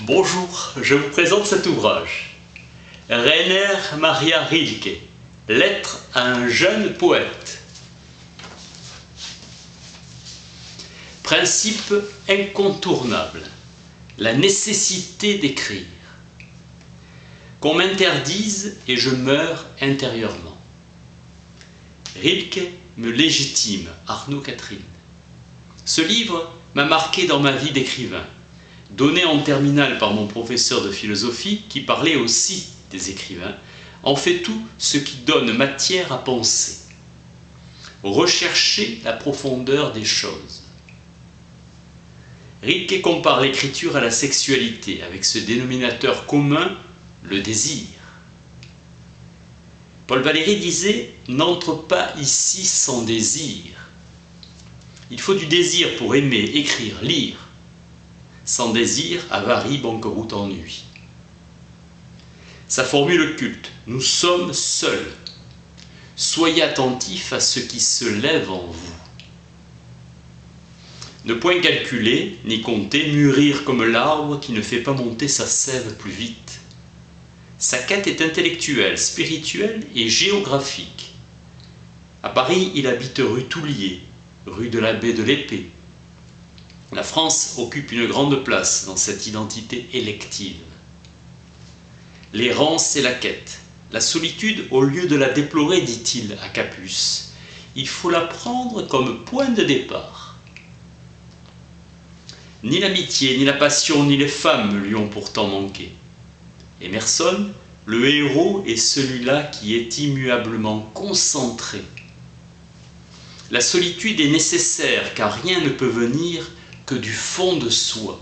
Bonjour, je vous présente cet ouvrage. Rainer Maria Rilke, Lettre à un jeune poète. Principe incontournable, la nécessité d'écrire. Qu'on m'interdise et je meurs intérieurement. Rilke me légitime, Arnaud Catherine. Ce livre m'a marqué dans ma vie d'écrivain, donné en terminale par mon professeur de philosophie qui parlait aussi des écrivains, en fait tout ce qui donne matière à penser. Rechercher la profondeur des choses. Rilke compare l'écriture à la sexualité, avec ce dénominateur commun, le désir. Paul Valéry disait « N'entre pas ici sans désir ». Il faut du désir pour aimer, écrire, lire. Sans désir, avarie, banqueroute, ennui. Sa formule culte, nous sommes seuls. Soyez attentifs à ce qui se lève en vous. Ne point calculer, ni compter, mûrir comme l'arbre qui ne fait pas monter sa sève plus vite. Sa quête est intellectuelle, spirituelle et géographique. À Paris, il habite rue Toulier, rue de la Baie de l'Épée. La France occupe une grande place dans cette identité élective. L'errance et la quête. La solitude, au lieu de la déplorer, dit-il à Capus, il faut la prendre comme point de départ. Ni l'amitié, ni la passion, ni les femmes lui ont pourtant manqué. Emerson, le héros est celui-là qui est immuablement concentré. La solitude est nécessaire car rien ne peut venir que du fond de soi.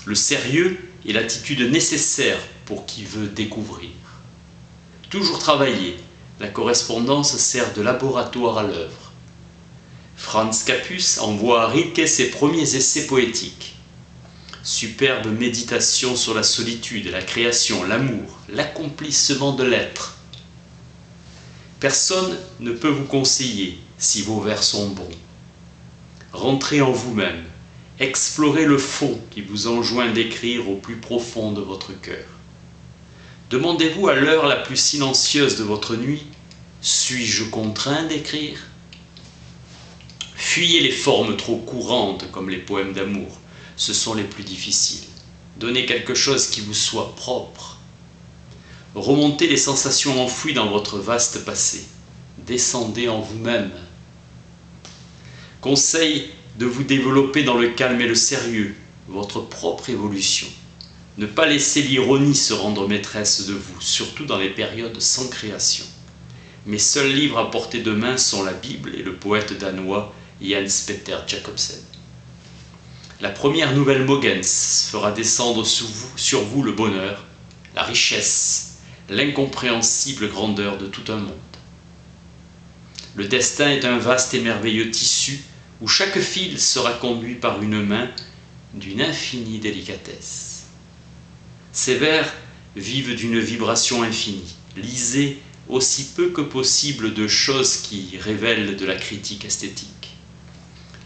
Le sérieux est l'attitude nécessaire pour qui veut découvrir. Toujours travailler, la correspondance sert de laboratoire à l'œuvre. Franz Capus envoie à Rilke ses premiers essais poétiques. Superbe méditation sur la solitude, la création, l'amour, l'accomplissement de l'être. Personne ne peut vous conseiller si vos vers sont bons. Rentrez en vous-même, explorez le fond qui vous enjoint d'écrire au plus profond de votre cœur. Demandez-vous à l'heure la plus silencieuse de votre nuit, suis-je contraint d'écrire ? Fuyez les formes trop courantes comme les poèmes d'amour, ce sont les plus difficiles. Donnez quelque chose qui vous soit propre. Remontez les sensations enfouies dans votre vaste passé. Descendez en vous-même. Conseil de vous développer dans le calme et le sérieux, votre propre évolution. Ne pas laisser l'ironie se rendre maîtresse de vous, surtout dans les périodes sans création. Mes seuls livres à portée de main sont la Bible et le poète danois Jens Peter Jacobsen. La première nouvelle Mogens fera descendre sur vous le bonheur, la richesse, l'incompréhensible grandeur de tout un monde. Le destin est un vaste et merveilleux tissu où chaque fil sera conduit par une main d'une infinie délicatesse. Ces vers vivent d'une vibration infinie. Lisez aussi peu que possible de choses qui révèlent de la critique esthétique.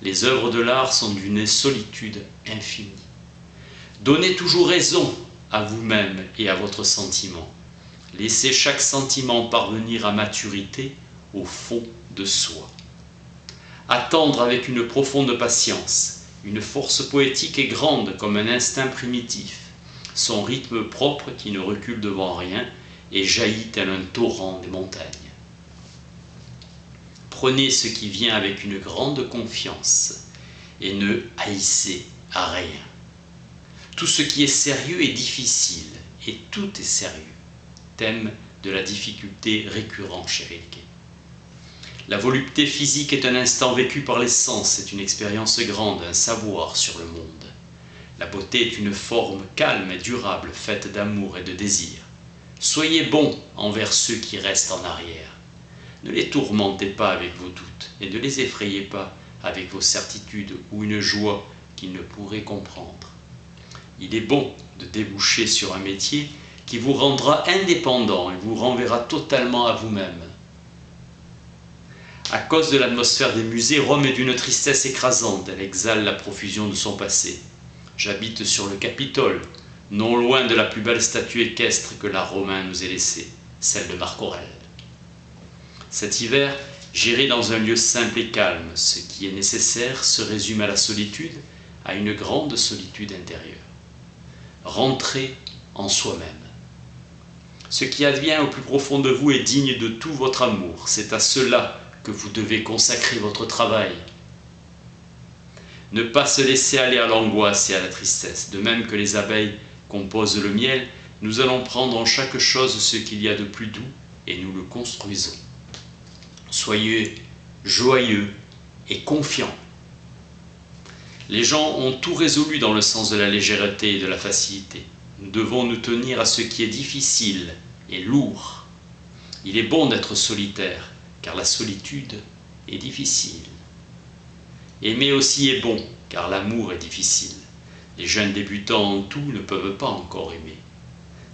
Les œuvres de l'art sont d'une solitude infinie. Donnez toujours raison à vous-même et à votre sentiment. Laissez chaque sentiment parvenir à maturité au fond de soi. Attendre avec une profonde patience, une force poétique et grande comme un instinct primitif, son rythme propre qui ne recule devant rien et jaillit tel un torrent des montagnes. Prenez ce qui vient avec une grande confiance et ne haïssez à rien. Tout ce qui est sérieux est difficile et tout est sérieux. Thème de la difficulté récurrent chez Rilke. La volupté physique est un instant vécu par les sens, c'est une expérience grande, un savoir sur le monde. La beauté est une forme calme et durable, faite d'amour et de désir. Soyez bons envers ceux qui restent en arrière. Ne les tourmentez pas avec vos doutes et ne les effrayez pas avec vos certitudes ou une joie qu'ils ne pourraient comprendre. Il est bon de déboucher sur un métier qui vous rendra indépendant et vous renverra totalement à vous-même. À cause de l'atmosphère des musées, Rome est d'une tristesse écrasante, elle exhale la profusion de son passé. J'habite sur le Capitole, non loin de la plus belle statue équestre que l'art romain nous ait laissée, celle de Marc Aurèle. Cet hiver, j'irai dans un lieu simple et calme. Ce qui est nécessaire se résume à la solitude, à une grande solitude intérieure. Rentrez en soi-même. Ce qui advient au plus profond de vous est digne de tout votre amour. C'est à cela que vous devez consacrer votre travail. Ne pas se laisser aller à l'angoisse et à la tristesse. De même que les abeilles composent le miel, nous allons prendre en chaque chose ce qu'il y a de plus doux et nous le construisons. Soyez joyeux et confiants. Les gens ont tout résolu dans le sens de la légèreté et de la facilité. Nous devons nous tenir à ce qui est difficile et lourd. Il est bon d'être solitaire, car la solitude est difficile. Aimer aussi est bon, car l'amour est difficile. Les jeunes débutants en tout ne peuvent pas encore aimer.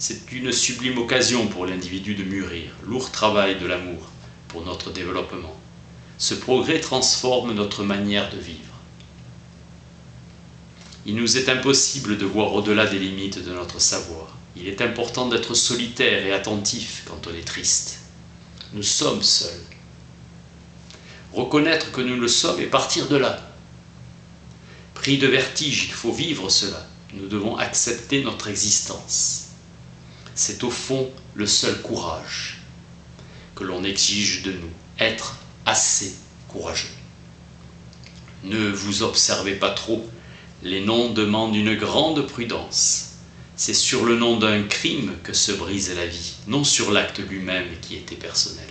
C'est une sublime occasion pour l'individu de mûrir, lourd travail de l'amour pour notre développement. Ce progrès transforme notre manière de vivre. Il nous est impossible de voir au-delà des limites de notre savoir. Il est important d'être solitaire et attentif quand on est triste. Nous sommes seuls. Reconnaître que nous le sommes et partir de là. Pris de vertige, il faut vivre cela. Nous devons accepter notre existence. C'est au fond le seul courage que l'on exige de nous, être assez courageux. Ne vous observez pas trop. Les noms demandent une grande prudence. C'est sur le nom d'un crime que se brise la vie, non sur l'acte lui-même qui était personnel.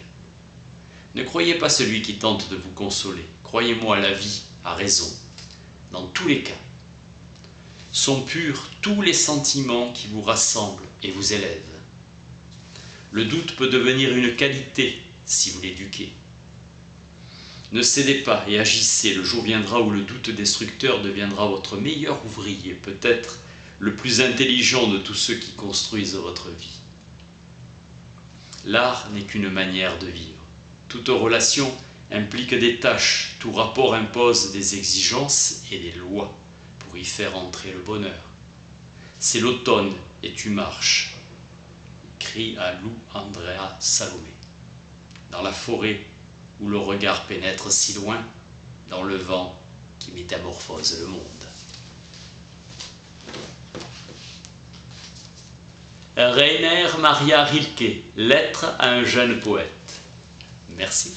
Ne croyez pas celui qui tente de vous consoler. Croyez-moi, la vie a raison. Dans tous les cas, sont purs tous les sentiments qui vous rassemblent et vous élèvent. Le doute peut devenir une qualité si vous l'éduquez. Ne cédez pas et agissez. Le jour viendra où le doute destructeur deviendra votre meilleur ouvrier, peut-être le plus intelligent de tous ceux qui construisent votre vie. L'art n'est qu'une manière de vivre. Toute relation implique des tâches, tout rapport impose des exigences et des lois pour y faire entrer le bonheur. C'est l'automne et tu marches, crie à Lou Andrea Salomé. Dans la forêt où le regard pénètre si loin, dans le vent qui métamorphose le monde. Rainer Maria Rilke, lettre à un jeune poète. Merci.